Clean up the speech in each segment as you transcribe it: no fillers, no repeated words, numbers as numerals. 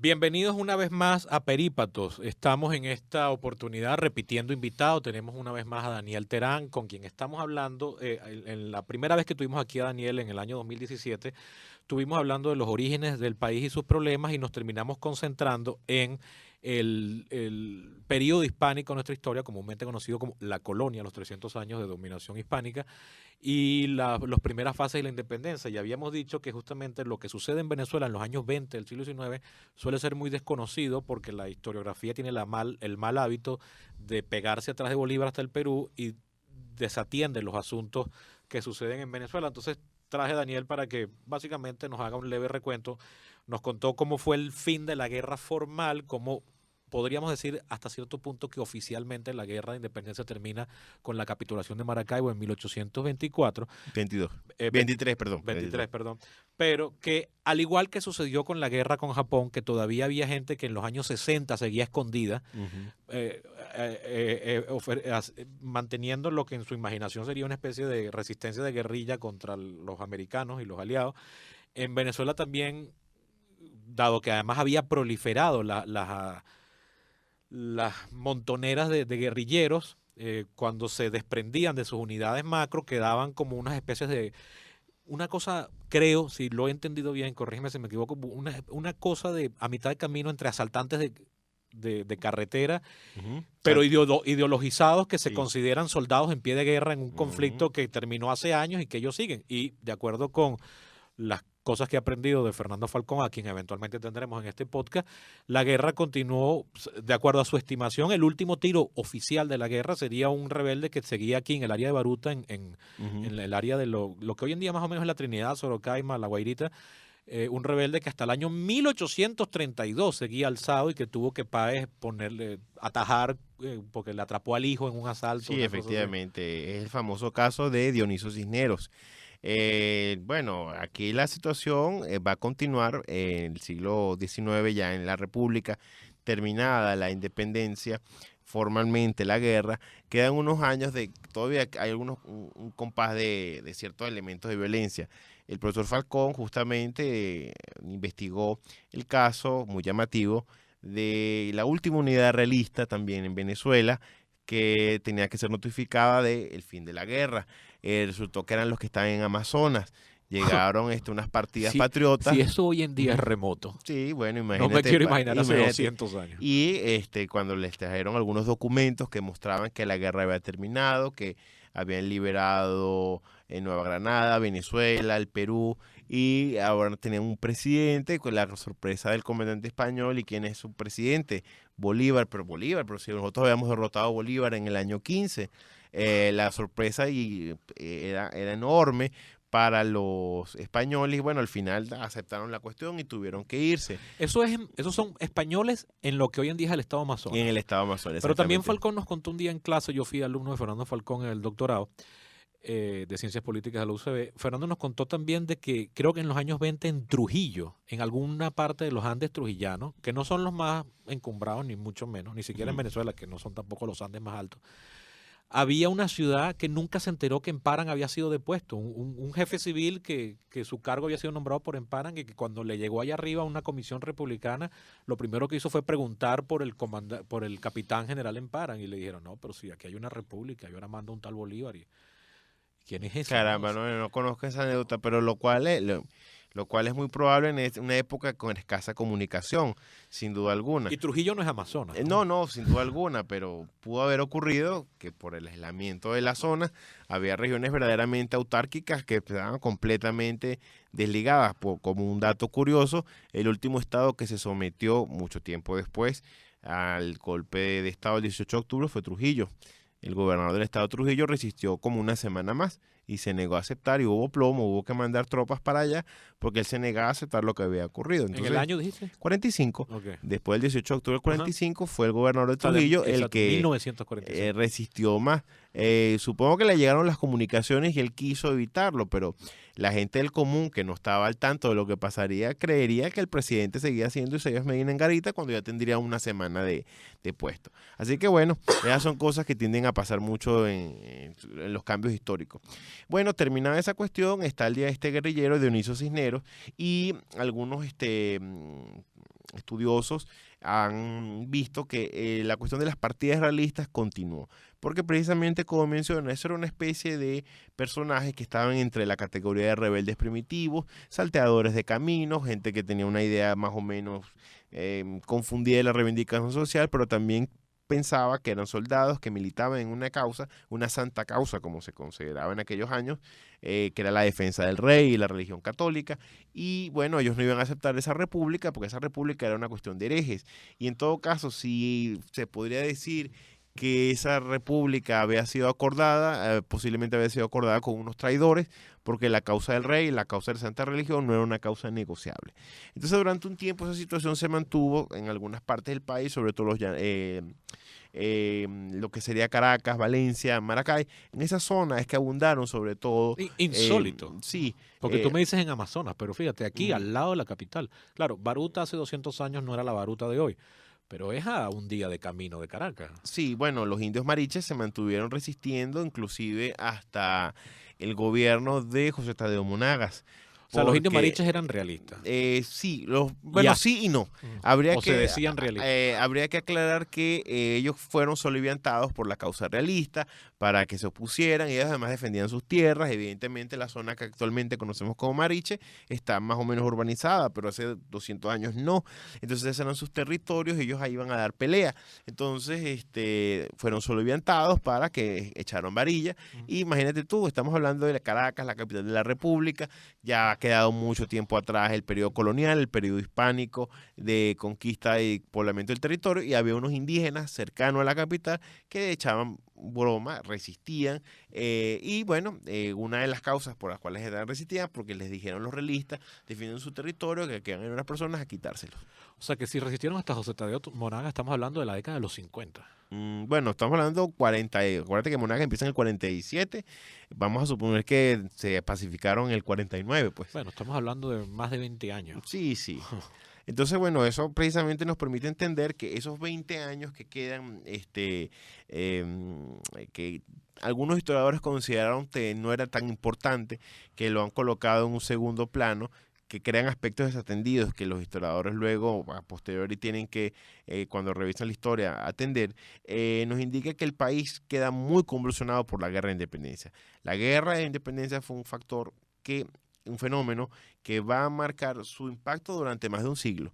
Bienvenidos una vez más a Perípatos. Estamos en esta oportunidad repitiendo invitado. Tenemos una vez más a Daniel Terán, con quien estamos hablando. En la primera vez que tuvimos aquí a Daniel en el año 2017, estuvimos hablando de los orígenes del país y sus problemas y nos terminamos concentrando en el periodo hispánico de nuestra historia, comúnmente conocido como la colonia, los 300 años de dominación hispánica y las primeras fases de la independencia. Y habíamos dicho que justamente lo que sucede en Venezuela en los años 20 del siglo XIX suele ser muy desconocido porque la historiografía tiene el mal hábito de pegarse atrás de Bolívar hasta el Perú y desatiende los asuntos que suceden en Venezuela. Entonces traje a Daniel para que básicamente nos haga un leve recuento. Nos contó cómo fue el fin de la guerra formal, cómo podríamos decir hasta cierto punto que oficialmente la guerra de independencia termina con la capitulación de Maracaibo en 1824. 22. 20 23, perdón. 23, perdón. Pero que al igual que sucedió con la guerra con Japón, que todavía había gente que en los años 60 seguía escondida, Ujú. manteniendo lo que en su imaginación sería una especie de resistencia de guerrilla contra los americanos y los aliados. En Venezuela también, dado que además había proliferado las montoneras de guerrilleros, cuando se desprendían de sus unidades macro, quedaban como unas especies de una cosa, creo, si lo he entendido bien, corrígeme si me equivoco, una cosa de a mitad de camino entre asaltantes de carretera, Ujú. pero ideologizados que se Sí. consideran soldados en pie de guerra en un Ujú. conflicto que terminó hace años y que ellos siguen. Y de acuerdo con las cosas que he aprendido de Fernando Falcón, a quien eventualmente tendremos en este podcast, la guerra continuó, de acuerdo a su estimación, el último tiro oficial de la guerra sería un rebelde que seguía aquí en el área de Baruta, Ujú. en el área de lo que hoy en día más o menos es la Trinidad, Sorocaima, La Guairita, un rebelde que hasta el año 1832 seguía alzado y que tuvo que Páez atajar, porque le atrapó al hijo en un asalto, Sí, una cosa así. efectivamente. Es el famoso caso de Dioniso Cisneros. Bueno, aquí la situación va a continuar en el siglo XIX, ya en la República, terminada la independencia, formalmente la guerra, quedan unos años de, todavía hay un compás de ciertos elementos de violencia. El profesor Falcón justamente investigó el caso muy llamativo de la última unidad realista también en Venezuela, que tenía que ser notificada del fin de la guerra. Resultó que eran los que estaban en Amazonas. Llegaron unas partidas Si patriotas. eso hoy en día es Ujú. remoto, Sí, bueno, no me imagínate, quiero imaginar hace imagínate. 200 años. Y cuando les trajeron algunos documentos que mostraban que la guerra había terminado, que habían liberado Nueva Granada, Venezuela, el Perú, y ahora tenían un presidente, con la sorpresa del comandante español. ¿Y quién es su presidente? Bolívar, pero si nosotros habíamos derrotado a Bolívar en el año 15, la sorpresa era enorme para los españoles. Y bueno, al final aceptaron la cuestión y tuvieron que irse. Esos son españoles en lo que hoy en día es el estado Y en Amazonas. el estado Amazonas, Pero también exactamente. Falcón nos contó un día en clase, yo fui alumno de Fernando Falcón en el doctorado de Ciencias Políticas de la UCB. Fernando nos contó también de que creo que en los años 20 en Trujillo, en alguna parte de los Andes trujillanos, que no son los más encumbrados ni mucho menos, ni siquiera en Ujú. Venezuela, que no son tampoco los Andes más altos, había una ciudad que nunca se enteró que Emparan había sido depuesto. Un jefe civil que su cargo había sido nombrado por Emparan y que cuando le llegó allá arriba una comisión republicana, lo primero que hizo fue preguntar por el capitán general Emparan y le dijeron, no, pero si aquí hay una república, yo ahora mando un tal Bolívar. ¿Y quién es ese? No, Caramba, no conozco esa anécdota, pero lo cual es muy probable en una época con escasa comunicación, sin duda alguna. y Trujillo no es Amazonas, ¿no? No, sin duda alguna, pero pudo haber ocurrido que por el aislamiento de la zona había regiones verdaderamente autárquicas que estaban completamente desligadas. Como un dato curioso, el último estado que se sometió mucho tiempo después al golpe de estado el 18 de octubre fue Trujillo. El gobernador del estado de Trujillo resistió como una semana más y se negó a aceptar, y hubo plomo, hubo que mandar tropas para allá porque él se negaba a aceptar lo que había ocurrido. ¿En el Entonces, año dijiste? 45, Ok. después del 18 de octubre del Ajá. 45, fue el gobernador de O sea, Trujillo el exacto, que 1945. resistió más. Supongo que le llegaron las comunicaciones y él quiso evitarlo, pero la gente del común, que no estaba al tanto de lo que pasaría, creería que el presidente seguía haciendo Isaías Medina en Garita cuando ya tendría una semana de puesto. Así que bueno, esas son cosas que tienden a pasar mucho en los cambios históricos. Bueno, terminada esa cuestión, está el día de este guerrillero, Dioniso Cisneros, y algunos estudiosos han visto que la cuestión de las partidas realistas continuó, porque precisamente como mencioné, eso era una especie de personajes que estaban entre la categoría de rebeldes primitivos, salteadores de caminos, gente que tenía una idea más o menos confundida de la reivindicación social, pero también pensaba que eran soldados que militaban en una causa, una santa causa como se consideraba en aquellos años, que era la defensa del rey y la religión católica, y bueno, ellos no iban a aceptar esa república porque esa república era una cuestión de herejes, y en todo caso, si se podría decir que esa república había sido acordada, posiblemente había sido acordada con unos traidores, porque la causa del rey y la causa de la santa religión no era una causa negociable. Entonces durante un tiempo esa situación se mantuvo en algunas partes del país, sobre todo lo que sería Caracas, Valencia, Maracay. En esa zona es que abundaron sobre todo. Insólito. Sí. Porque tú me dices en Amazonas, pero fíjate, aquí Mm, al lado de la capital. Claro, Baruta hace 200 años no era la Baruta de hoy, pero es a un día de camino de Caracas. sí, bueno, los indios mariches se mantuvieron resistiendo inclusive hasta el gobierno de José Tadeo Monagas. O sea, los indios Porque mariches eran realistas. sí, Ya. sí y no. O se decían realistas. Habría que aclarar que ellos fueron soliviantados por la causa realista para que se opusieran. Ellos además defendían sus tierras. Evidentemente la zona que actualmente conocemos como Mariche está más o menos urbanizada, pero hace 200 años no. Entonces esos eran sus territorios y ellos ahí iban a dar pelea. Entonces fueron soliviantados para que echaron varilla. Y imagínate tú, estamos hablando de Caracas, la capital de la República. Ya ha quedado mucho tiempo atrás el periodo colonial, el periodo hispánico de conquista y poblamiento del territorio, y había unos indígenas cercanos a la capital que echaban broma, resistían, y bueno, una de las causas por las cuales resistían, porque les dijeron los realistas, defienden su territorio, que quedan unas personas a quitárselos. O sea, que si resistieron hasta José Tadeo Monagas, estamos hablando de la década de los 50. Bueno, estamos hablando 40, acuérdate que Monagas empieza en el 47, vamos a suponer que se pacificaron en el 49, pues. Bueno, estamos hablando de más de 20 años. Sí, sí. Entonces, bueno, eso precisamente nos permite entender que esos 20 años que quedan, que algunos historiadores consideraron que no era tan importante, que lo han colocado en un segundo plano, que crean aspectos desatendidos que los historiadores luego, a posteriori, tienen que, cuando revisan la historia, atender, nos indica que el país queda muy convulsionado por la guerra de independencia. La guerra de independencia fue un fenómeno que va a marcar su impacto durante más de un siglo.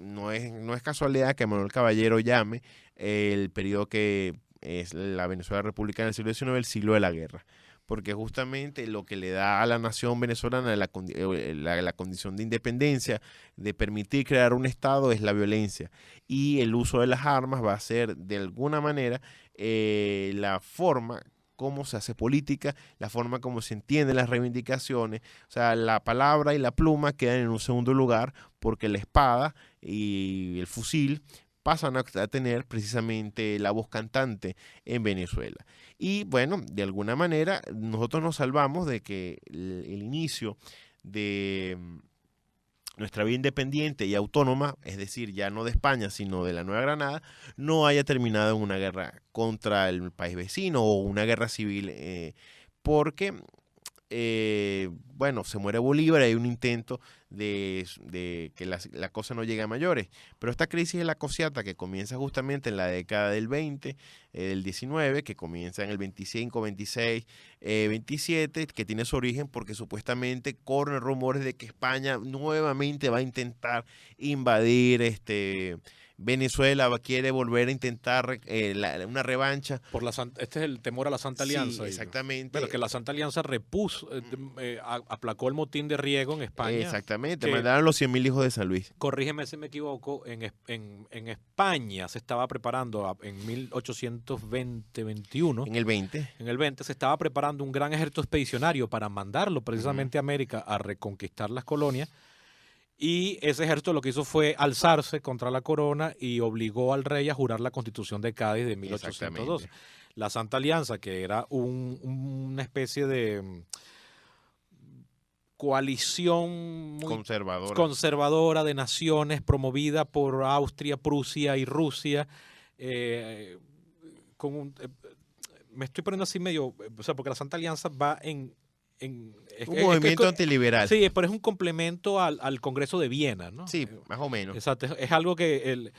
No es casualidad que Manuel Caballero llame el periodo que es la Venezuela República en el siglo XIX el siglo de la guerra, porque justamente lo que le da a la nación venezolana la condición de independencia, de permitir crear un Estado, es la violencia, y el uso de las armas va a ser de alguna manera la forma cómo se hace política, la forma como se entienden las reivindicaciones. O sea, la palabra y la pluma quedan en un segundo lugar porque la espada y el fusil pasan a tener precisamente la voz cantante en Venezuela. Y bueno, de alguna manera nosotros nos salvamos de que el inicio de nuestra vida independiente y autónoma, es decir, ya no de España, sino de la Nueva Granada, no haya terminado en una guerra contra el país vecino o una guerra civil, porque, bueno, se muere Bolívar y hay un intento de que la cosa no llegue a mayores. Pero esta crisis de la cociata que comienza justamente en la década del 20, del 19, que comienza en el 25, 26, 27, que tiene su origen porque supuestamente corren rumores de que España nuevamente va a intentar invadir Venezuela, quiere volver a intentar una revancha. Este es el temor a la Santa Alianza. Sí, exactamente. Pero que la Santa Alianza repuso, aplacó el motín de Riego en España. Exactamente, mandaron los 100.000 hijos de San Luis. Corrígeme si me equivoco, en España se estaba preparando, en 1820-21. En el 20. En el 20 se estaba preparando un gran ejército expedicionario para mandarlo precisamente a América a reconquistar las colonias. Y ese ejército lo que hizo fue alzarse contra la corona y obligó al rey a jurar la Constitución de Cádiz de 1812. La Santa Alianza, que era una especie de coalición muy conservadora de naciones promovida por Austria, Prusia y Rusia, me estoy poniendo así medio, o sea, porque la Santa Alianza va en Un movimiento antiliberal. Sí, pero es un complemento al Congreso de Viena, ¿no? Sí, más o menos. Exacto, es algo que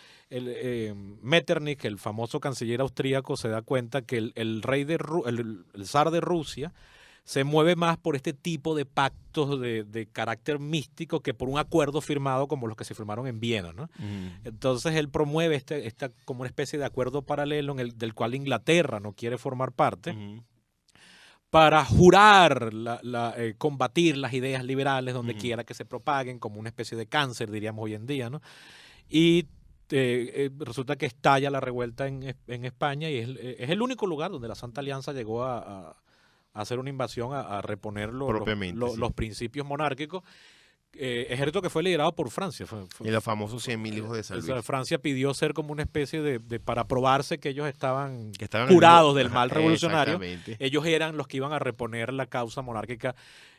Metternich, el famoso canciller austríaco, se da cuenta que el rey el zar de Rusia se mueve más por este tipo de pactos de carácter místico que por un acuerdo firmado como los que se firmaron en Viena, ¿no? Entonces él promueve esta como una especie de acuerdo paralelo del cual Inglaterra no quiere formar parte, para jurar, combatir las ideas liberales donde quiera que se propaguen, como una especie de cáncer, diríamos hoy en día, ¿no? Y resulta que estalla la revuelta en España y es el único lugar donde la Santa Alianza llegó a hacer una invasión, a reponer los principios monárquicos. Ejército que fue liderado por Francia. Y los famosos 100.000 hijos de San Luis. O sea, Francia pidió ser como una especie para probarse que ellos estaban curados del mal revolucionario. Ellos eran los que iban a reponer la causa monárquica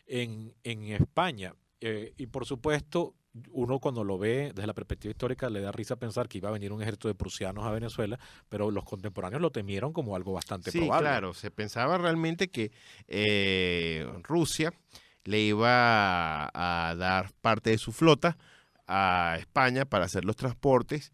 en España. Y por supuesto, uno cuando lo ve desde la perspectiva histórica le da risa pensar que iba a venir un ejército de prusianos a Venezuela, pero los contemporáneos lo temieron como algo bastante probable. Sí, claro, se pensaba realmente que Rusia le iba a dar parte de su flota a España para hacer los transportes,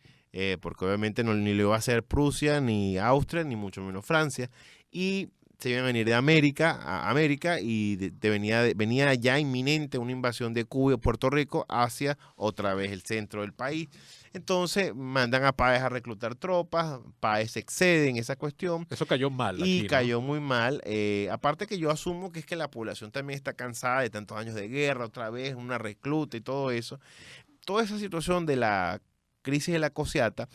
porque obviamente ni lo iba a hacer Prusia, ni Austria, ni mucho menos Francia, y se iban a venir de América a América y venía ya inminente una invasión de Cuba y Puerto Rico hacia otra vez el centro del país. Entonces mandan a Páez a reclutar tropas, Páez excede en esa cuestión. Eso cayó mal. Y aquí, cayó muy mal. Aparte que yo asumo que es que la población también está cansada de tantos años de guerra, otra vez una recluta y todo eso. Toda esa situación de la crisis de la Cociata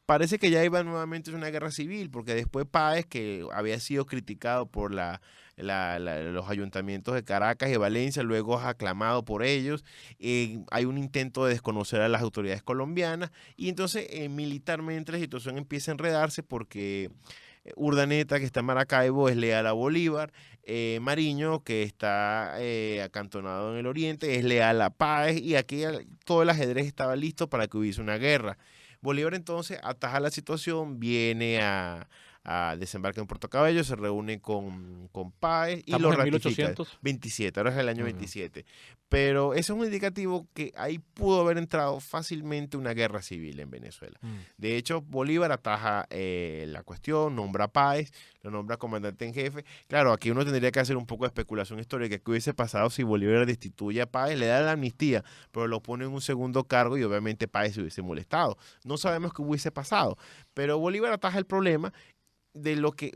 parece que ya iba nuevamente a una guerra civil, porque después Páez, que había sido criticado por los ayuntamientos de Caracas y Valencia, luego es aclamado por ellos, hay un intento de desconocer a las autoridades colombinas, y entonces militarmente la situación empieza a enredarse porque Urdaneta, que está en Maracaibo, es leal a Bolívar, Mariño, que está acantonado en el oriente, es leal a Páez, y aquí todo el ajedrez estaba listo para que hubiese una guerra. Bolívar entonces ataja la situación, viene a desembarcar en Puerto Cabello, se reúne con Páez y lo ratifica. 1827, ahora es el año 27. Pero ese es un indicativo que ahí pudo haber entrado fácilmente una guerra civil en Venezuela. De hecho, Bolívar ataja la cuestión, nombra a Páez, lo nombra comandante en jefe. Claro, aquí uno tendría que hacer un poco de especulación histórica. ¿Qué hubiese pasado si Bolívar destituye a Páez? Le da la amnistía, pero lo pone en un segundo cargo y obviamente Páez se hubiese molestado. No sabemos qué hubiese pasado, pero Bolívar ataja el problema de lo que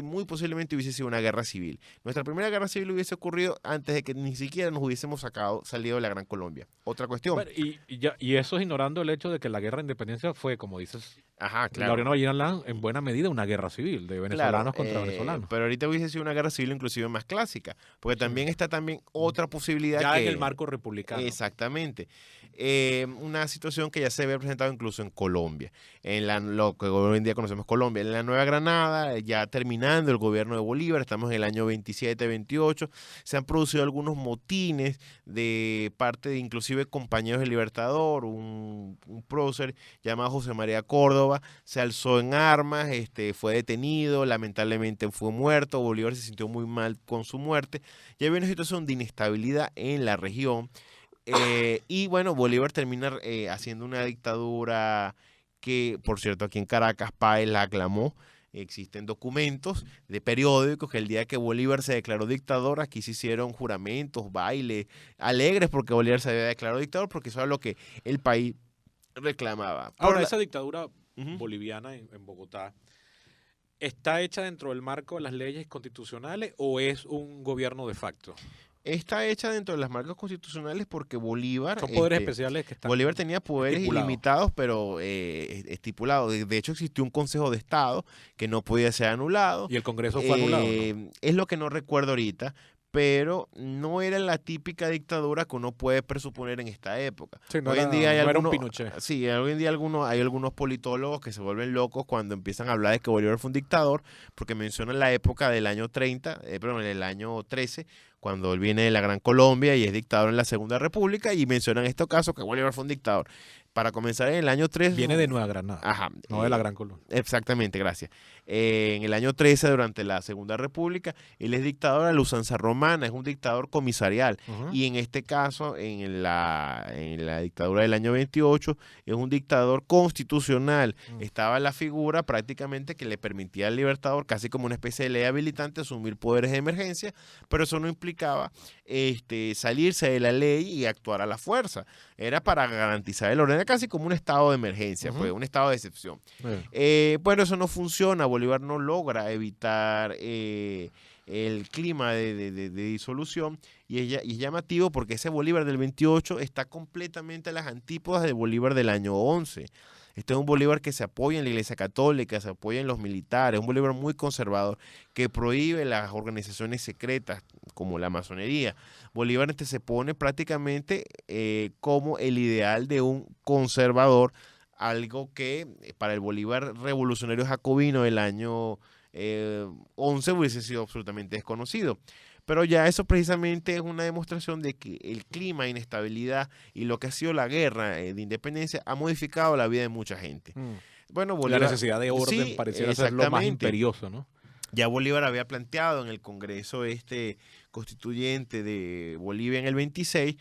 muy posiblemente hubiese sido una guerra civil. Nuestra primera guerra civil hubiese ocurrido antes de que ni siquiera nos hubiésemos salido de la Gran Colombia. Otra cuestión. Bueno, y eso es ignorando el hecho de que la guerra de independencia fue, como dices, claro, Laureano Vallejo, en buena medida una guerra civil de venezolanos contra venezolanos. Pero ahorita hubiese sido una guerra civil inclusive más clásica, porque también está otra posibilidad ya en el marco republicano. Exactamente. Una situación que ya se había presentado incluso en Colombia, lo que hoy en día conocemos Colombia, en la Nueva Granada, ya terminando el gobierno de Bolívar, estamos en el año 27, 28, se han producido algunos motines de parte de inclusive compañeros del Libertador, un prócer llamado José María Córdoba, se alzó en armas, fue detenido, lamentablemente fue muerto, Bolívar se sintió muy mal con su muerte, ya había una situación de inestabilidad en la región, y bueno, Bolívar termina haciendo una dictadura que, por cierto, aquí en Caracas Páez la aclamó. Existen documentos de periódicos que el día que Bolívar se declaró dictador, aquí se hicieron juramentos, bailes, alegres porque Bolívar se había declarado dictador, porque eso era lo que el país reclamaba. Ahora, esa dictadura boliviana en Bogotá, ¿está hecha dentro del marco de las leyes constitucionales o es un gobierno de facto? Está hecha dentro de las marcas constitucionales porque Bolívar... Son poderes especiales que están... Bolívar tenía poderes ilimitados, pero estipulados. De hecho, existió un Consejo de Estado que no podía ser anulado. ¿Y el Congreso fue anulado? ¿No? Es lo que no recuerdo ahorita, pero no era la típica dictadura que uno puede presuponer en esta época. Sí, hoy en día era un Pinochet. Sí, hoy en día hay algunos politólogos que se vuelven locos cuando empiezan a hablar de que Bolívar fue un dictador, porque mencionan la época del año 30, del año 13, cuando él viene de la Gran Colombia y es dictador en la Segunda República, y mencionan en estos casos que Bolívar fue un dictador. para comenzar en el año 3. Viene de Nueva Granada, Ajá, no de la Gran Colombia. exactamente, gracias. En el año 13, durante la Segunda República, él es dictador a la usanza romana, es un dictador comisarial. Y en este caso, en la dictadura del año 28, es un dictador constitucional. Estaba la figura prácticamente que le permitía al libertador, casi como una especie de ley habilitante, asumir poderes de emergencia, pero eso no implicaba salirse de la ley y actuar a la fuerza. Era para garantizar el orden, era casi como un estado de emergencia, pues, un estado de excepción. Bueno, eso no funciona, Bolívar no logra evitar el clima de disolución y es llamativo porque ese Bolívar del 28 está completamente a las antípodas del Bolívar del año 11. Este es un Bolívar que se apoya en la Iglesia Católica, se apoya en los militares, un Bolívar muy conservador que prohíbe las organizaciones secretas como la masonería. Bolívar se pone prácticamente como el ideal de un conservador, algo que para el Bolívar revolucionario jacobino del año 11 hubiese sido absolutamente desconocido. Pero ya eso precisamente es una demostración de que el clima de inestabilidad y lo que ha sido la guerra de independencia ha modificado la vida de mucha gente. Bueno, Bolívar, la necesidad de orden pareciera ser lo más imperioso, ¿no? Ya Bolívar había planteado en el Congreso constituyente de Bolivia en el 26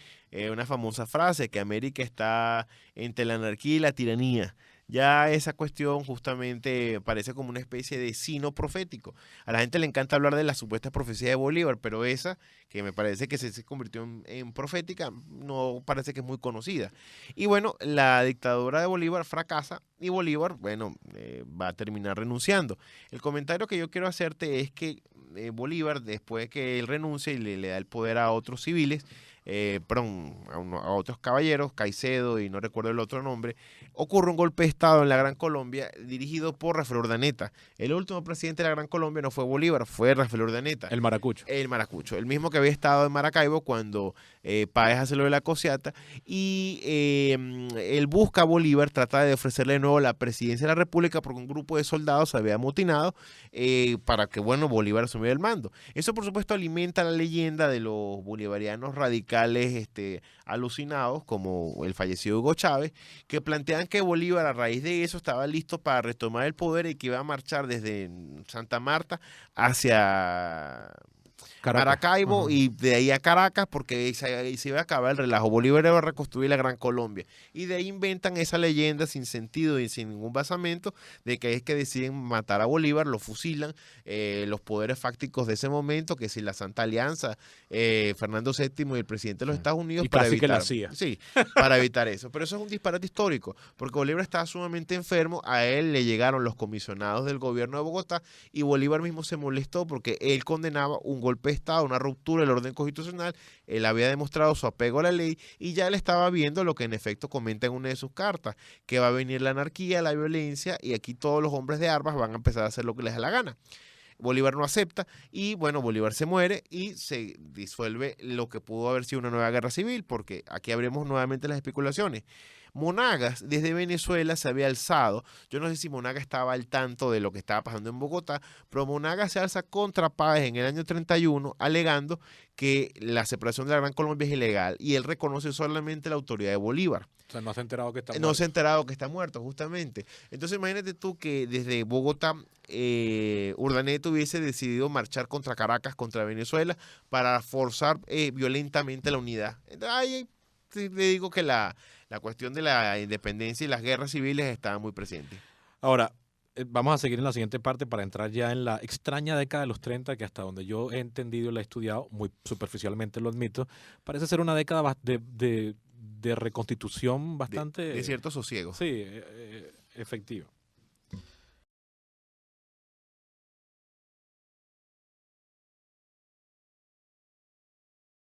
una famosa frase que América está entre la anarquía y la tiranía. Ya esa cuestión justamente parece como una especie de sino profético. A la gente le encanta hablar de la supuesta profecía de Bolívar, pero esa, que me parece que se convirtió en profética, no parece que es muy conocida. Y bueno, la dictadura de Bolívar fracasa y Bolívar, bueno, va a terminar renunciando. El comentario que yo quiero hacerte es que Bolívar, después de que él renuncia y le da el poder a otros civiles, a otros caballeros, Caicedo y no recuerdo el otro nombre, ocurre un golpe de Estado en la Gran Colombia dirigido por Rafael Urdaneta. El último presidente de la Gran Colombia no fue Bolívar, fue Rafael Urdaneta. El maracucho. El maracucho, el mismo que había estado en Maracaibo cuando Páez hace lo de la Cociata, y él busca a Bolívar, trata de ofrecerle de nuevo la presidencia de la República porque un grupo de soldados se había amotinado para que, bueno, Bolívar asumiera el mando. Eso, por supuesto, alimenta la leyenda de los bolivarianos radicales alucinados, como el fallecido Hugo Chávez, que plantean que Bolívar a raíz de eso estaba listo para retomar el poder y que iba a marchar desde Santa Marta hacia Maracaibo y de ahí a Caracas, porque se iba a acabar el relajo. Bolívar iba a reconstruir la Gran Colombia. Y de ahí inventan esa leyenda sin sentido y sin ningún basamento de que es que deciden matar a Bolívar, lo fusilan, los poderes fácticos de ese momento, que si la Santa Alianza, Fernando VII y el presidente de los Estados Unidos, y para casi evitar, que la hacía. Sí, para evitar eso. Pero eso es un disparate histórico, porque Bolívar estaba sumamente enfermo, a él le llegaron los comisionados del gobierno de Bogotá y Bolívar mismo se molestó porque él condenaba un golpe de Estado, una ruptura del orden constitucional. Él había demostrado su apego a la ley y ya él estaba viendo lo que en efecto comenta en una de sus cartas, que va a venir la anarquía, la violencia y aquí todos los hombres de armas van a empezar a hacer lo que les da la gana. Bolívar no acepta y bueno, Bolívar se muere y se disuelve lo que pudo haber sido una nueva guerra civil, porque aquí abrimos nuevamente las especulaciones. Monagas desde Venezuela se había alzado, yo no sé si Monagas estaba al tanto de lo que estaba pasando en Bogotá, pero Monagas se alza contra Páez en el año 31 alegando que la separación de la Gran Colombia es ilegal y él reconoce solamente la autoridad de Bolívar. O sea, no se ha enterado que está muerto. No se ha enterado que está muerto, justamente. Entonces imagínate tú que desde Bogotá Urdaneta hubiese decidido marchar contra Caracas, contra Venezuela, para forzar violentamente la unidad. Entonces, ahí le digo que la cuestión de la independencia y las guerras civiles estaba muy presente. Ahora, vamos a seguir en la siguiente parte para entrar ya en la extraña década de los 30, que hasta donde yo he entendido y la he estudiado, muy superficialmente lo admito, parece ser una década de reconstitución bastante... De cierto sosiego. Sí, efectivo.